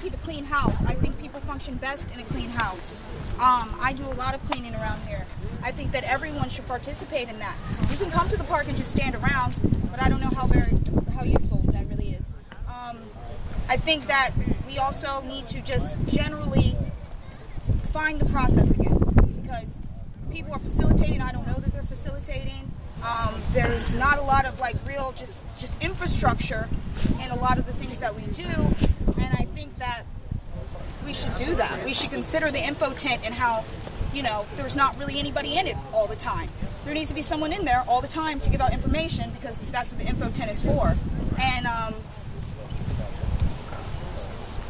keep a clean house. I think people function best in a clean house. I do a lot of cleaning around here. I think that everyone should participate in that. You can come to the park and just stand around, but I don't know how useful that really is. I think that we also need to just generally find the process again, because people are facilitating. I don't know that they're facilitating. There's not a lot of like real just infrastructure in a lot of the things that we do, and I think that we should do that. We should consider the info tent and how, you know, there's not really anybody in it all the time. There needs to be someone in there all the time to give out information, because that's what the info tent is for. And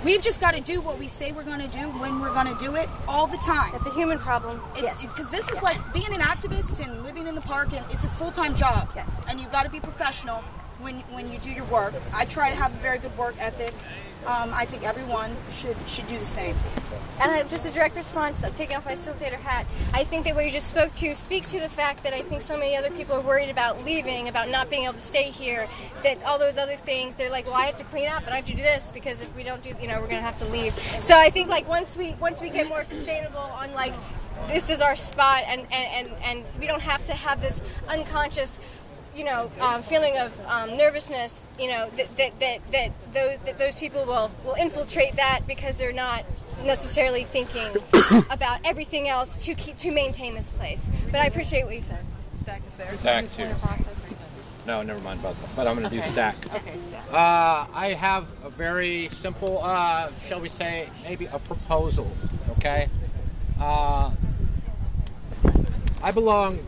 we've just got to do what we say we're going to do when we're going to do it all the time. It's a human problem. Because this is like being an activist and living in the park, and it's a full-time job. Yes. And you've got to be professional when you do your work. I try to have a very good work ethic. I think everyone should do the same. And just a direct response, I'm taking off my facilitator hat. I think that what you just spoke to speaks to the fact that I think so many other people are worried about leaving, about not being able to stay here, that all those other things, they're like, well, I have to clean up and I have to do this, because if we don't do, you know, we're going to have to leave. So I think like once we get more sustainable on like, this is our spot, and we don't have to have this unconscious, you know, feeling of nervousness, you know, that those people will infiltrate that, because they're not necessarily thinking about everything else to maintain this place. But I appreciate what you said. Stack is there. Stack too. No, never mind about that. But I'm going to do stack. Okay, stack. I have a very simple, shall we say, maybe a proposal. Okay. I belong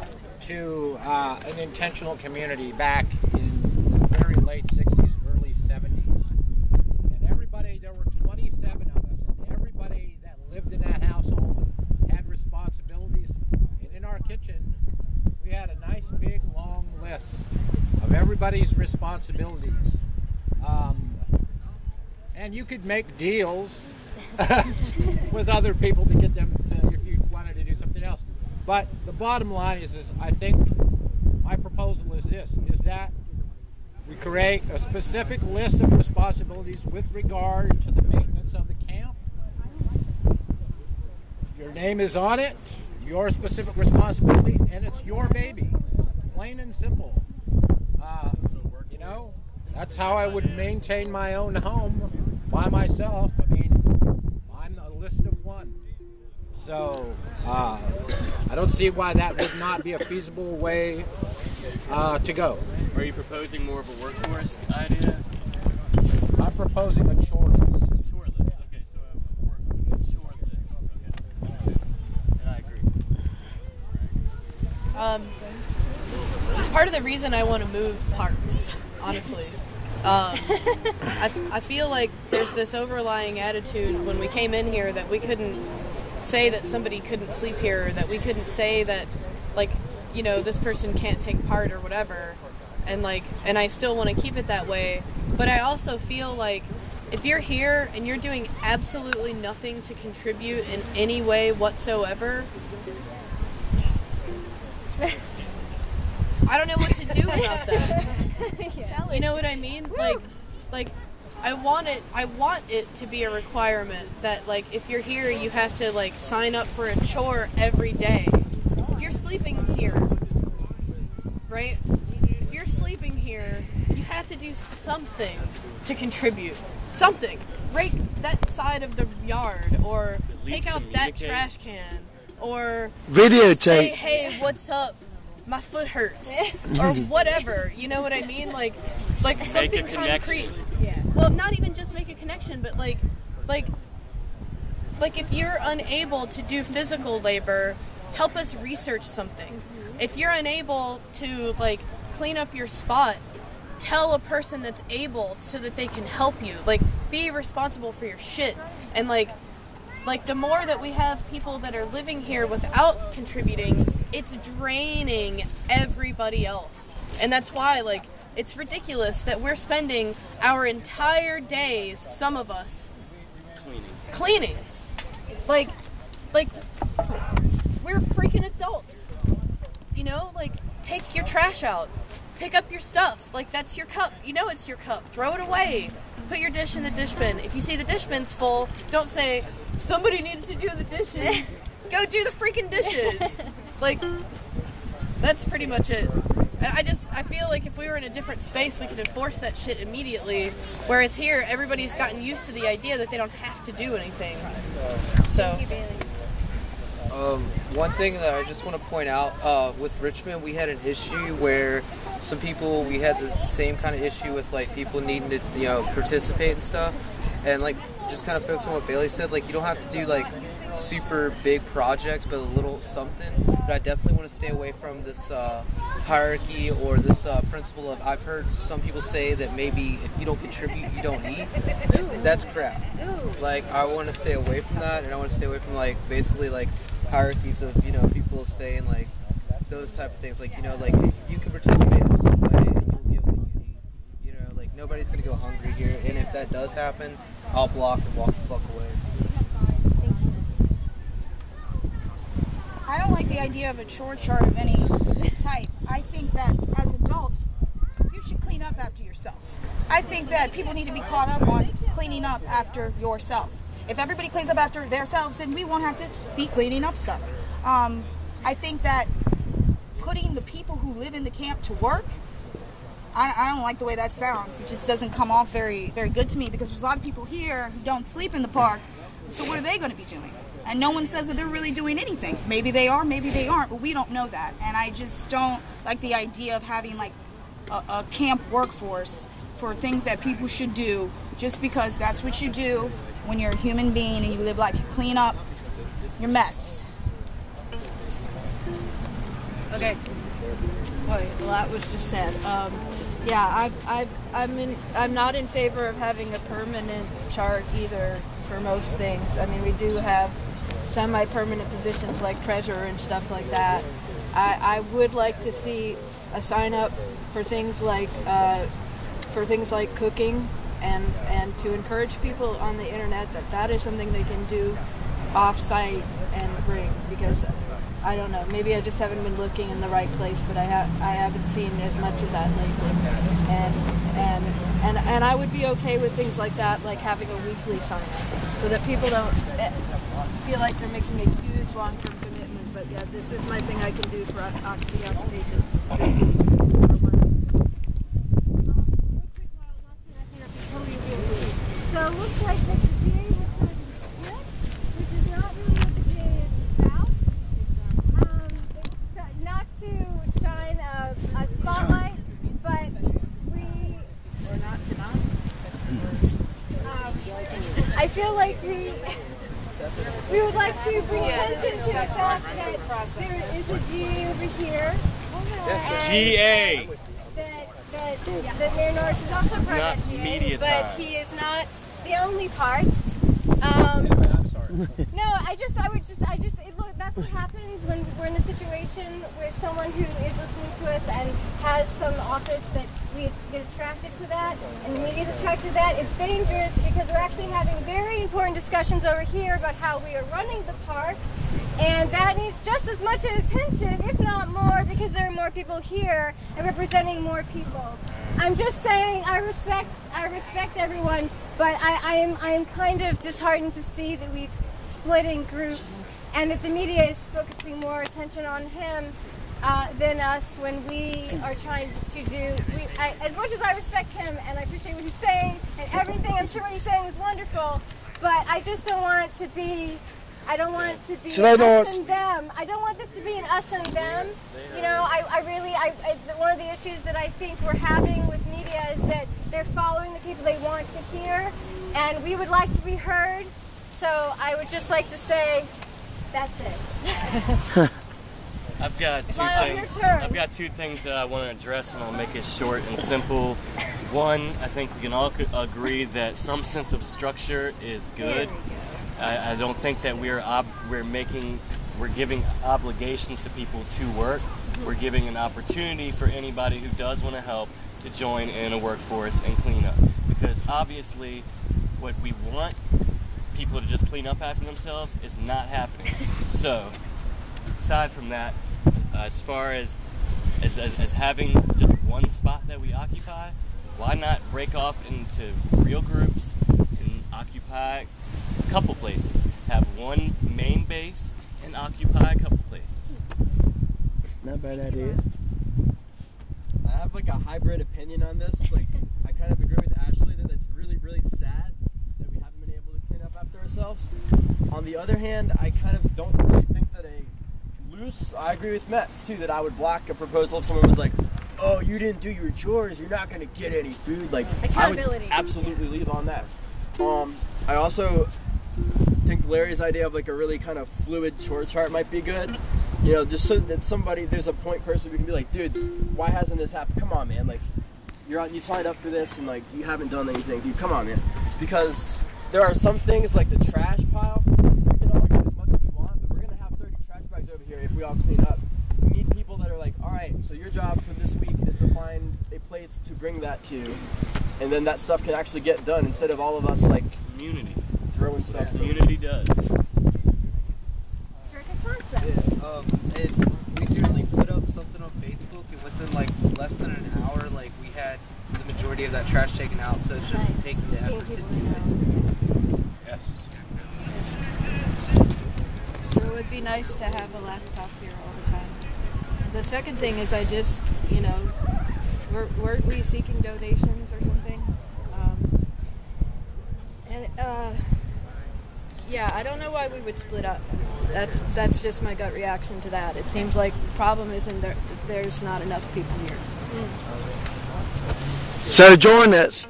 to an intentional community back in the very late 60s, early 70s. And everybody, there were 27 of us, and everybody that lived in that household had responsibilities. And in our kitchen, we had a nice big long list of everybody's responsibilities. And you could make deals with other people to get them to, if you wanted to do something else. But the bottom line is I think my proposal is this, is that we create a specific list of responsibilities with regard to the maintenance of the camp. Your name is on it, your specific responsibility, and it's your baby. Plain and simple. You know, that's how I would maintain my own home by myself. I mean, I'm a list of one. So, I don't see why that would not be a feasible way to go. Are you proposing more of a workforce idea? I'm proposing a chore list. Chore list. Okay, so a chore list. Okay. And I agree. It's part of the reason I want to move parks, honestly. I feel like there's this overlying attitude when we came in here that we couldn't say that somebody couldn't sleep here, that we couldn't say that, like, you know, this person can't take part or whatever, and I still want to keep it that way. But I also feel like if you're here and you're doing absolutely nothing to contribute in any way whatsoever, I don't know what to do about that. You know what I mean? Like I want it to be a requirement that, like, if you're here, you have to, like, sign up for a chore every day. If you're sleeping here, right? If you're sleeping here, you have to do something to contribute. Something. Rake that side of the yard, or take out that trash can, or videotape. Say, hey, what's up? My foot hurts, or whatever. You know what I mean? Like something concrete. Yeah. Well, not even just make a connection, but like if you're unable to do physical labor, help us research something. If you're unable to, like, clean up your spot, tell a person that's able so that they can help you. Like, be responsible for your shit. And like the more that we have people that are living here without contributing, it's draining everybody else. And that's why, like, it's ridiculous that we're spending our entire days, some of us, cleaning. Like, we're freaking adults. You know, like, take your trash out. pick up your stuff. Like, that's your cup. You know it's your cup. Throw it away. Put your dish in the dish bin. If you see the dish bin's full, don't say, somebody needs to do the dishes. Go do the freaking dishes. Like, that's pretty much it. And I feel like if we were in a different space, we could enforce that shit immediately. Whereas here, everybody's gotten used to the idea that they don't have to do anything. So. One thing that I just want to point out, with Richmond, we had an issue where some people, we had the same kind of issue with, like, people needing to, you know, participate and stuff. And, like, just kind of focus on what Bailey said. Like, you don't have to do, like, super big projects, but a little something. But I definitely want to stay away from this hierarchy or this principle of, I've heard some people say that maybe if you don't contribute, you don't eat. That's crap. Like, I want to stay away from that, and I want to stay away from, like, basically, like, hierarchies of, you know, people saying, like, those type of things. Like, you know, like, you can participate in some way and you'll get what you need. You know, like, nobody's going to go hungry here. And if that does happen, I'll block and walk the fuck away. I don't like the idea of a chore chart of any type. I think that as adults, you should clean up after yourself. I think that people need to be caught up on cleaning up after yourself. If everybody cleans up after themselves, then we won't have to be cleaning up stuff. I think that putting the people who live in the camp to work, I don't like the way that sounds. It just doesn't come off very, very good to me, because there's a lot of people here who don't sleep in the park. So what are they going to be doing? And no one says that they're really doing anything. Maybe they are, maybe they aren't, but we don't know that. And I just don't like the idea of having like a camp workforce for things that people should do just because that's what you do when you're a human being and you live life. You clean up your mess. Okay. Well, a lot was just said. Yeah, I'm not in favor of having a permanent chart either for most things. I mean, we do have semi-permanent positions like treasurer and stuff like that. I would like to see a sign up for things like cooking and to encourage people on the internet that is something they can do off-site and bring, because I don't know, maybe I just haven't been looking in the right place, but I haven't seen as much of that lately. And I would be okay with things like that, like having a weekly sign up, so that people don't feel like they're making a huge long-term commitment. But yeah, this is my thing I can do for the occupation. So it looks like the GA was kind of split, which is not really what the GA is about. It's not to shine a spotlight, but I feel like we would like to bring attention to the fact that there is a GA over here. That's GA. That Mayor Norris is also part Not of GA, media but time. he is not the only part. I'm sorry. No, that's what happens when we're in a situation with someone who is listening to us and has some office that we get attracted to that, and the media is attracted to that. It's dangerous because we're actually having very important discussions over here about how we are running the park, and that needs just as much attention, if not more, because there are more people here and representing more people. I'm just saying I respect everyone, but I am kind of disheartened to see that we've split in groups and that the media is focusing more attention on him than us when we are trying to do, as much as I respect him and I appreciate what he's saying and everything, I'm sure what he's saying is wonderful, but I just don't want it to be, I don't want it to be us and them. I don't want this to be an us and them. You know, one of the issues that I think we're having with media is that they're following the people they want to hear, and we would like to be heard, so I would just like to say, that's it. I've got two things that I want to address, and I'll make it short and simple. One, I think we can all agree that some sense of structure is good. I don't think that we're giving obligations to people to work. We're giving an opportunity for anybody who does want to help to join in a workforce and clean up. Because obviously, what we want people to just clean up after themselves is not happening. So, aside from that, as far as as having just one spot that we occupy, why not break off into real groups and occupy a couple places? Have one main base and occupy a couple places. Not a bad idea. I have like a hybrid opinion on this. Like, I kind of agree with Ashley that it's really, really sad that we haven't been able to clean up after ourselves. On the other hand, I kind of don't really think that I agree with Metz too, that I would block a proposal if someone was like, oh, you didn't do your chores, you're not going to get any food. Like, I would absolutely leave on that. I also think Larry's idea of like a really kind of fluid chore chart might be good. You know, just so that there's a point person who can be like, dude, why hasn't this happened? Come on, man. Like, you signed up for this and like you haven't done anything, dude. Come on, man. Because there are some things like the trash pile. We can all do as much as we want, but we're gonna have 30 trash bags over here if we all clean up. We need people that are like, all right, so your job for this week is to find a place to bring that to, and then that stuff can actually get done instead of all of us like Community. throwing stuff. Community does. And we seriously put up something on Facebook, and within like less than an hour, like we had the majority of that trash taken out. So it's just taking the effort to do it. Yes. So it would be nice to have a laptop here all the time. The second thing is I just, you know, weren't we seeking donations or something? Yeah, I don't know why we would split up. That's just my gut reaction to that. It seems like the problem isn't there's not enough people here. So join us.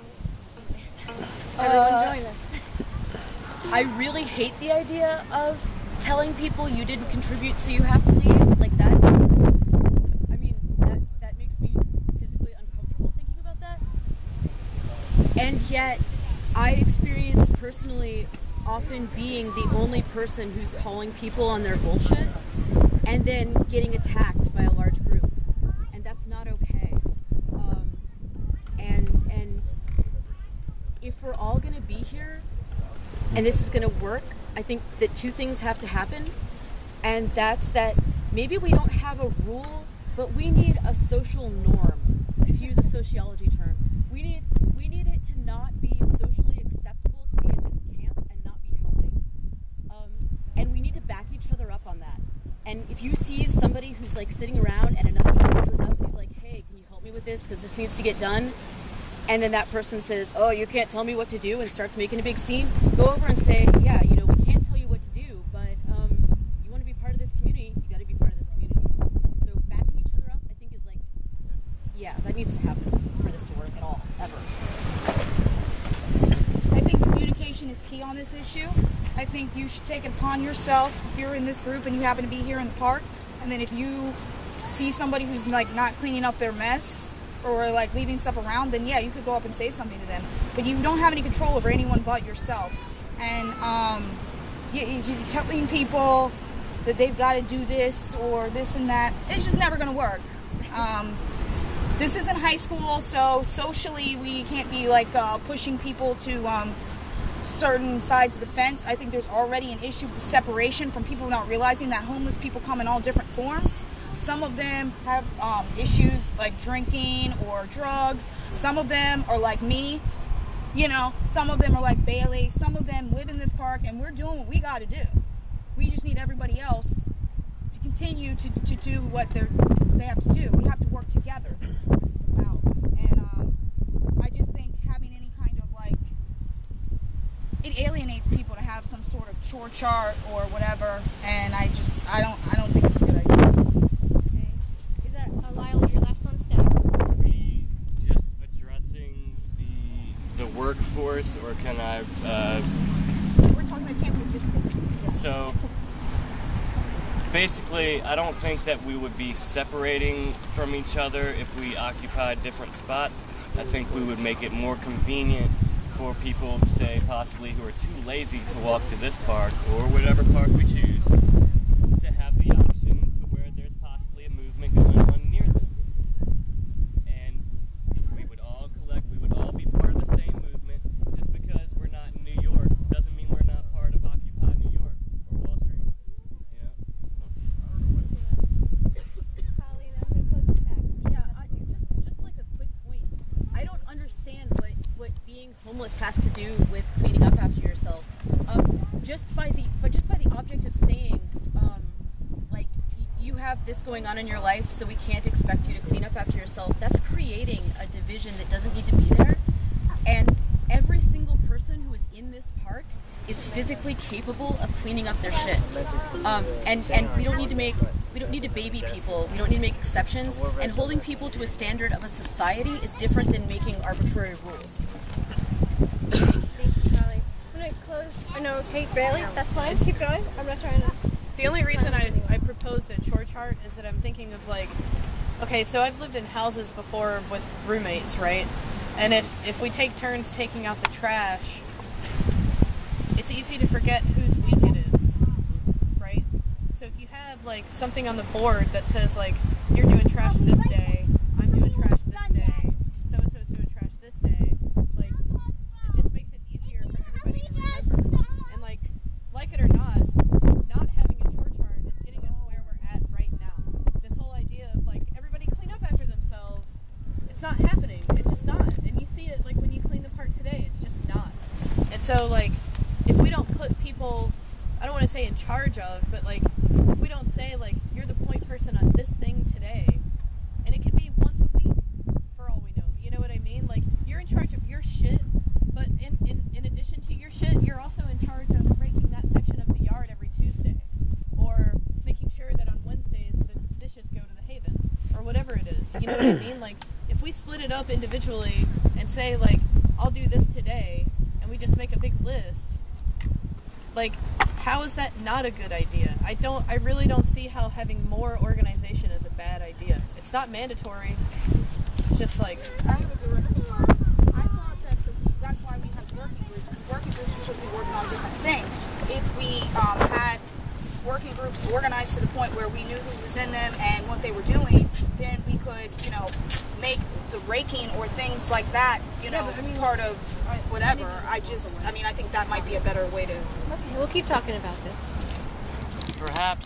Everyone join us. I really hate the idea of telling people you didn't contribute so you have to leave, like that. I mean, that makes me physically uncomfortable thinking about that. And yet, I experience personally often being the only person who's calling people on their bullshit and then getting attacked by a large group. And that's not okay. And if we're all going to be here and this is going to work, I think that two things have to happen. And that's that maybe we don't have a rule, but we need a social norm, to use a sociology term. We need it to not be socially acceptable to be in this camp and not be helping. And we need to back each other up on that. And if you see somebody who's like sitting around and another person goes up and he's like, hey, can you help me with this because this needs to get done? And then that person says, oh, you can't tell me what to do, and starts making a big scene, go over and say, yeah, you know, we can't tell you what to do, but you want to be part of this community, you got to be part of this community. So backing each other up, I think, is like, yeah, that needs to happen for this to work at all, ever. I think communication is key on this issue. I think you should take it upon yourself if you're in this group and you happen to be here in the park, and then if you see somebody who's like not cleaning up their mess or like leaving stuff around, then yeah, you could go up and say something to them. But you don't have any control over anyone but yourself. And you're telling people that they've got to do this or this and that, it's just never going to work. This isn't high school, so socially we can't be like pushing people to certain sides of the fence. I think there's already an issue with separation from people not realizing that homeless people come in all different forms. Some of them have issues like drinking or drugs. Some of them are like me, you know. Some of them are like Bailey. Some of them live in this park, and we're doing what we got to do. We just need everybody else to continue to do what they have to do. We have to work together. This is what this is about. And I just think having any kind of like, it alienates people to have some sort of chore chart or whatever. And I don't think it's a good idea. Lyle, you're last on staff. Are we just addressing the workforce, or can I? We're talking about camp logistics. So basically, I don't think that we would be separating from each other if we occupied different spots. I think we would make it more convenient for people, say, possibly who are too lazy to walk to this park or whatever park we choose, to have the option to where there's possibly a movement going on near them. And we would all collect, we would all be part of the same movement. Just because we're not in New York doesn't mean we're not part of Occupy New York or Wall Street. You know? Colleen, I'm going to close the tab. homeless has to do with cleaning up after yourself. Just by the object of saying, like, you have this going on in your life, so we can't expect you to clean up after yourself. That's creating a division that doesn't need to be there. And every single person who is in this park is physically capable of cleaning up their shit. And we don't need to baby people. We don't need to make exceptions. And holding people to a standard of a society is different than making arbitrary rules. Thank you, Holly. I'm going to close. Oh, no, Kate Bailey. That's fine. Keep going. I'm not trying to. The only reason I proposed a chore chart is that I'm thinking of, like, okay, so I've lived in houses before with roommates, right? And if we take turns taking out the trash, it's easy to forget whose week it is, right? So if you have, like, something on the board that says, like, you're doing trash this day, I'm doing trash this day, so-and-so's doing trash this day, like, it just makes it easier for everybody to remember. And, like it or not having a chore chart is getting us where we're at right now. This whole idea of, like, everybody clean up after themselves, it's not happening. It's just not. And you see it, like, when you clean the park today, it's just not. And so, like, if we don't put people, I don't want to say in charge of, but, like, if we don't say, like, you're the point person on this thing today, and it could be once a week for all we know, you know what I mean? Like, you're in charge of your shit, but in addition to your shit, you're also in charge of raking that section of the yard every Tuesday, or making sure that on Wednesdays the dishes go to the Haven, or whatever it is, you know what I mean? Like, if we split it up individually and say, like, I'll do this today, and we just make a big list, like, how is that not a good idea? I really don't see how having more organization is a bad idea. It's not mandatory. It's just like, I have a direct response. I thought that that's why we have working groups, because working groups should be working on different things. If we had working groups organized to the point where we knew who was in them and what they were doing, then we could, make the raking or things like that, part of whatever. I think that might be a better way to. Okay, we'll keep talking about this. Perhaps